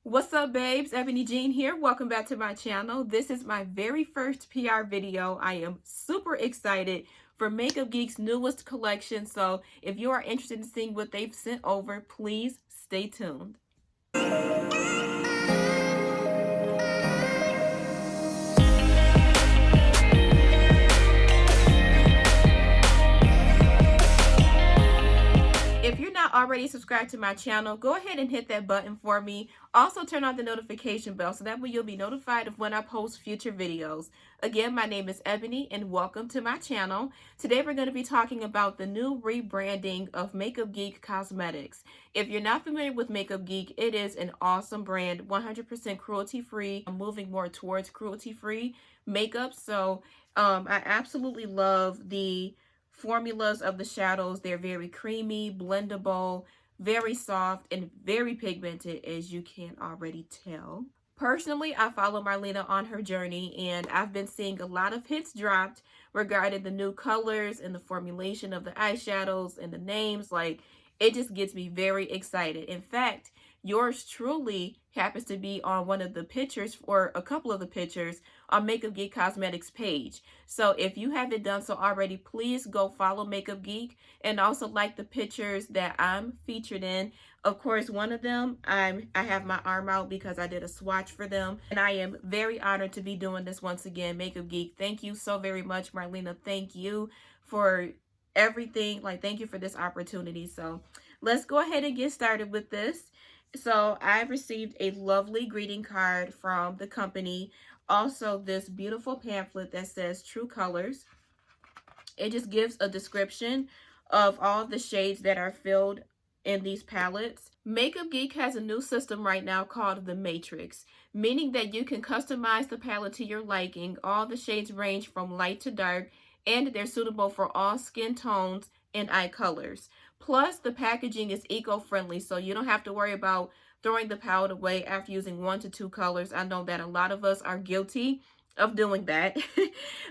What's up, babes? Ebony Jean here. Welcome back to my channel. This is my very first PR video. I am super excited for Makeup Geek's newest collection. So if you are interested in seeing what they've sent over, please stay tuned. If you're not already subscribed to my channel, go ahead and hit that button for me. Also turn on the notification bell so that way you'll be notified of when I post future videos. Again, my name is Ebony and welcome to my channel. Today we're going to be talking about the new rebranding of Makeup Geek Cosmetics. If you're not familiar with Makeup Geek, it is an awesome brand, 100% cruelty-free. I'm moving more towards cruelty-free makeup. So I absolutely love the formulas of the shadows. They're very creamy, blendable, very soft, and very pigmented, as you can already tell. Personally, I follow Marlena on her journey, and I've been seeing a lot of hits dropped regarding the new colors and the formulation of the eyeshadows and the names. Like, it just gets me very excited. In fact, yours truly happens to be on one of the pictures, or a couple of the pictures, on Makeup Geek Cosmetics page. So if you haven't done so already, please go follow Makeup Geek and also like the pictures that I'm featured in. Of course, one of them, I have my arm out because I did a swatch for them. And I am very honored to be doing this once again. Makeup Geek, thank you so very much. Marlena, thank you for everything. Like, thank you for this opportunity. So let's go ahead and get started with this. So I received a lovely greeting card from the company. Also, this beautiful pamphlet that says True Colors. It just gives a description of all the shades that are filled in these palettes. Makeup Geek has a new system right now called the Matrix, meaning that you can customize the palette to your liking. All the shades range from light to dark, and they're suitable for all skin tones and eye colors. Plus, the packaging is eco-friendly, so you don't have to worry about throwing the palette away after using 1 to 2 colors. I know that a lot of us are guilty of doing that.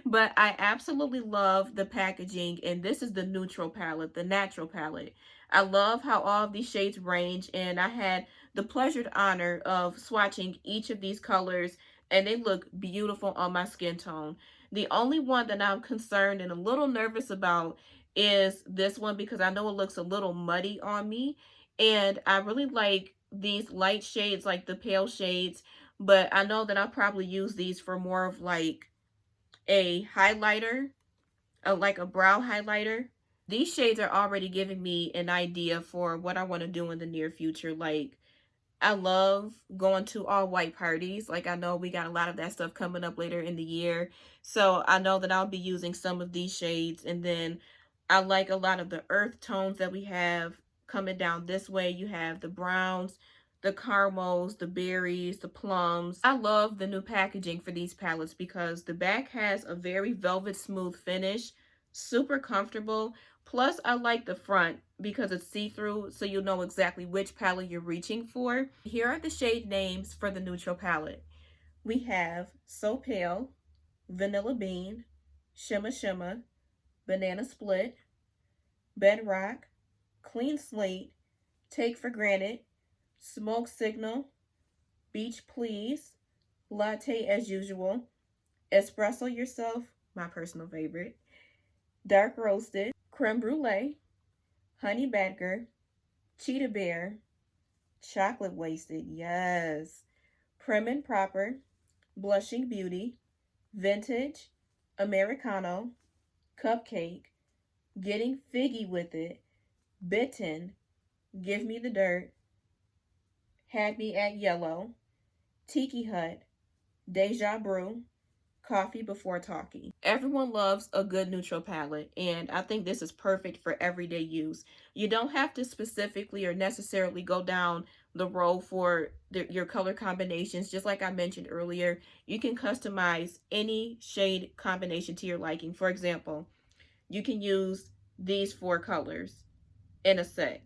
But I absolutely love the packaging, and this is the neutral palette, the natural palette. I love how all of these shades range, and I had the pleasured honor of swatching each of these colors, and they look beautiful on my skin tone. The only one that I'm concerned and a little nervous about is this one, because I know it looks a little muddy on me, and I really like these light shades, like the pale shades, but I know that I'll probably use these for more of like a highlighter, like a brow highlighter. These shades are already giving me an idea for what I want to do in the near future. Like, I love going to all white parties. Like, I know we got a lot of that stuff coming up later in the year. So I know that I'll be using some of these shades. And then I like a lot of the earth tones that we have coming down this way. You have the browns, the caramels, the berries, the plums. I love the new packaging for these palettes because the back has a very velvet smooth finish, super comfortable. Plus, I like the front because it's see-through, so you'll know exactly which palette you're reaching for. Here are the shade names for the neutral palette. We have So Pale, Vanilla Bean, Shimmer Shimmer, Banana Split, Bedrock, Clean Slate, Take for Granted, Smoke Signal, Beach Please, Latte as Usual, Espresso Yourself, my personal favorite, Dark Roasted, Creme Brulee, Honey Badger, Cheetah Bear, Chocolate Wasted, yes, Prim and Proper, Blushing Beauty, Vintage, Americano, Cupcake, Getting Figgy with It, Bitten, Give Me the Dirt, Had Me at Yellow, Tiki Hut, Deja Brew, Coffee Before Talking. Everyone loves a good neutral palette, and I think this is perfect for everyday use. You don't have to specifically or necessarily go down the road for your color combinations. Just like I mentioned earlier, you can customize any shade combination to your liking. For example, you can use these 4 colors in a set.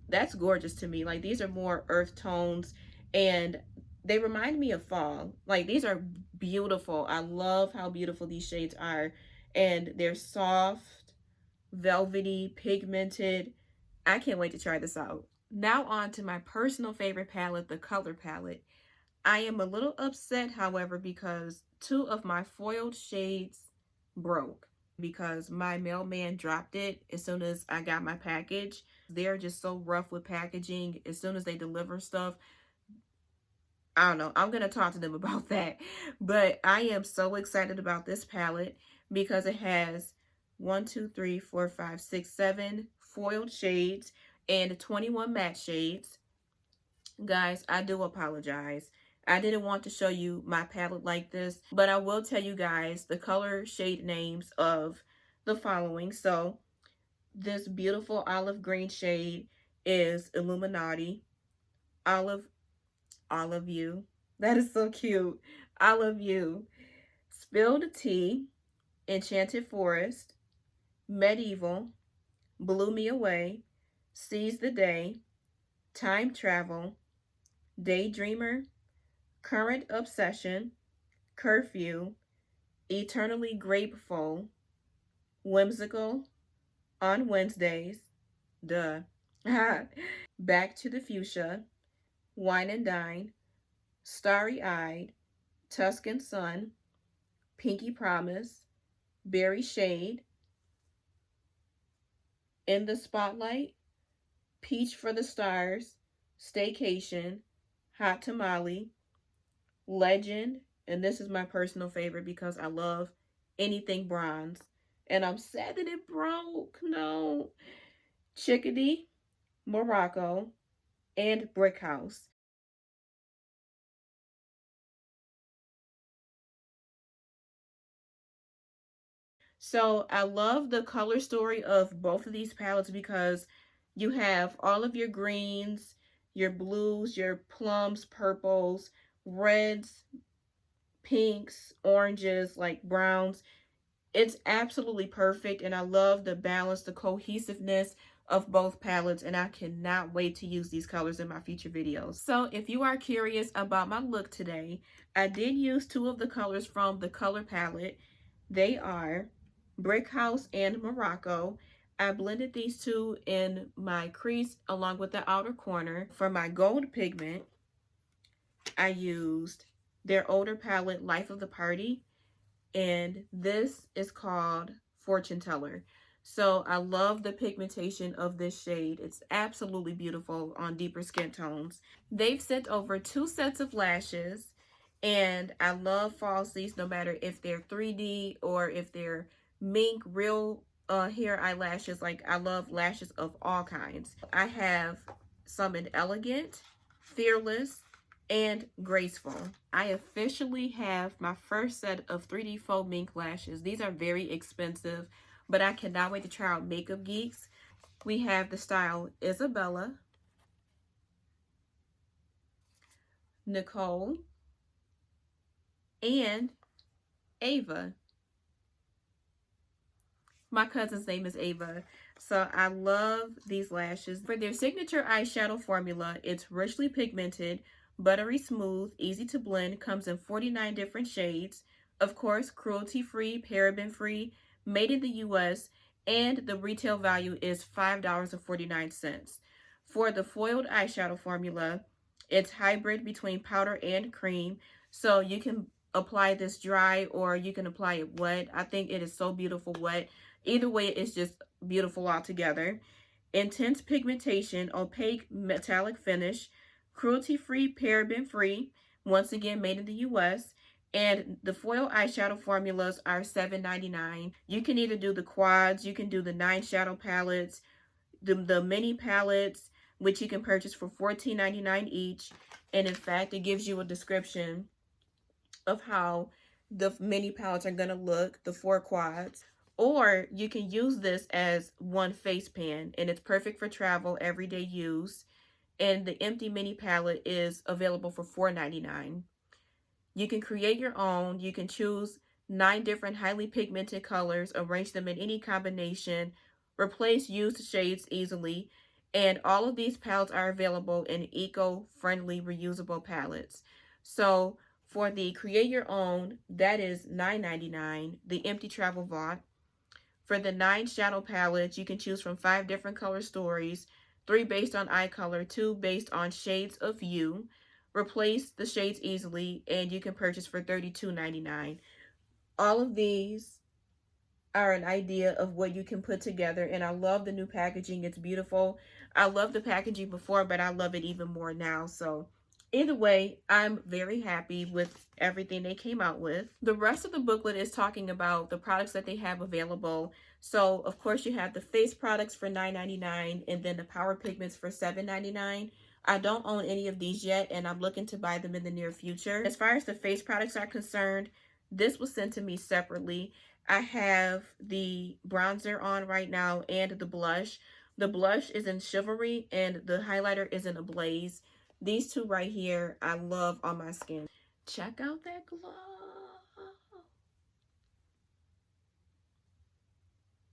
That's gorgeous to me. Like, these are more earth tones, and they remind me of fall. Like, these are beautiful. I love how beautiful these shades are, and they're soft, velvety, pigmented. I can't wait to try this out. Now on to my personal favorite palette, the color palette. I am a little upset, however, because two of my foiled shades broke because my mailman dropped it as soon as I got my package. They're just so rough with packaging. As soon as they deliver stuff, I don't know. I'm going to talk to them about that. But I am so excited about this palette because it has 1, 2, 3, 4, 5, 6, 7 foiled shades and 21 matte shades. Guys, I do apologize. I didn't want to show you my palette like this, but I will tell you guys the color shade names of the following. So this beautiful olive green shade is Illuminati. Olive, Olive You. That is so cute. I love you. Spilled Tea, Enchanted Forest, Medieval, Blew Me Away, Seize the Day, Time Travel, Daydreamer, Current Obsession, Curfew, Eternally Grateful, Whimsical, On Wednesdays, duh, Back to the Fuchsia, Wine and Dine, Starry Eyed, Tuscan Sun, Pinky Promise, Berry Shade, In the Spotlight, Peach for the Stars, Staycation, Hot Tamale, Legend, and this is my personal favorite because I love anything bronze. And I'm sad that it broke. No. Chickadee, Morocco, and Brick House. So I love the color story of both of these palettes because you have all of your greens, your blues, your plums, purples, reds, pinks, oranges, like browns. It's absolutely perfect, and I love the balance, the cohesiveness of both palettes, and I cannot wait to use these colors in my future videos. So if you are curious about my look today, I did use two of the colors from the color palette. They are Brick House and Morocco. I blended these two in my crease along with the outer corner. For my gold pigment, I used their older palette, Life of the Party, and this is called Fortune Teller. So I love the pigmentation of this shade. It's absolutely beautiful on deeper skin tones. They've sent over 2 sets of lashes, and I love falsies no matter if they're 3D or if they're mink real hair eyelashes. Like, I love lashes of all kinds. I have some in Elegant, Fearless, and Graceful. I officially have my first set of 3D faux mink lashes. These are very expensive, but I cannot wait to try out Makeup Geeks. We have the style Isabella, Nicole, and Ava. My cousin's name is Ava. So I love these lashes. For their signature eyeshadow formula, it's richly pigmented, buttery smooth, easy to blend, comes in 49 different shades. Of course, cruelty-free, paraben-free, made in the US, and the retail value is $5.49. For the foiled eyeshadow formula, it's hybrid between powder and cream, so you can apply this dry or you can apply it wet. I think it is so beautiful wet. Either way, it's just beautiful altogether. Intense pigmentation, opaque metallic finish, cruelty-free, paraben-free, once again made in the US. And the foil eyeshadow formulas are $7.99. You can either do the quads, you can do the 9 shadow palettes, the mini palettes, which you can purchase for $14.99 each. And in fact, it gives you a description of how the mini palettes are going to look, the 4 quads. Or you can use this as one face pan, and it's perfect for travel, everyday use. And the empty mini palette is available for $4.99. You can create your own. You can choose 9 different highly pigmented colors, arrange them in any combination, replace used shades easily, and all of these palettes are available in eco-friendly reusable palettes. So for the create your own, that is $9.99, the empty travel vault. For the 9 shadow palettes, you can choose from 5 different color stories, 3 based on eye color, 2 based on shades of you. Replace the shades easily, and you can purchase for $32.99. All of these are an idea of what you can put together, and I love the new packaging. It's beautiful. I love the packaging before, but I love it even more now. So either way, I'm very happy with everything they came out with. The rest of the booklet is talking about the products that they have available. So of course you have the face products for $9.99 and then the power pigments for $7.99. I don't own any of these yet, and I'm looking to buy them in the near future. As far as the face products are concerned, this was sent to me separately. I have the bronzer on right now and the blush. The blush is in Chivalry and the highlighter is in Ablaze. These two right here, I love on my skin. Check out that glow.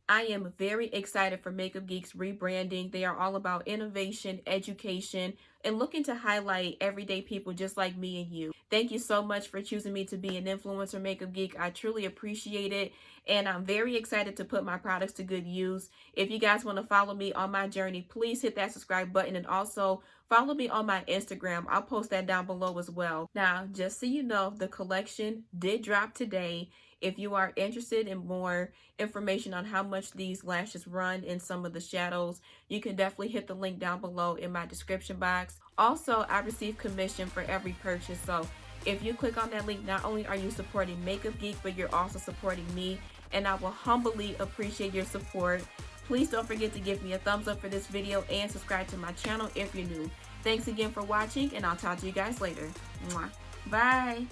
I am very excited for Makeup Geek's rebranding. They are all about innovation, education, and looking to highlight everyday people just like me and you. Thank you so much for choosing me to be an influencer, Makeup Geek. I truly appreciate it, and I'm very excited to put my products to good use. If you guys want to follow me on my journey, please hit that subscribe button, and also follow me on my Instagram. I'll post that down below as well. Now, just so you know, the collection did drop today. If you are interested in more information on how much these lashes run in some of the shadows, you can definitely hit the link down below in my description box. Also, I receive commission for every purchase, so if you click on that link, not only are you supporting Makeup Geek, but you're also supporting me, and I will humbly appreciate your support. Please don't forget to give me a thumbs up for this video and subscribe to my channel if you're new. Thanks again for watching, and I'll talk to you guys later. Mwah. Bye!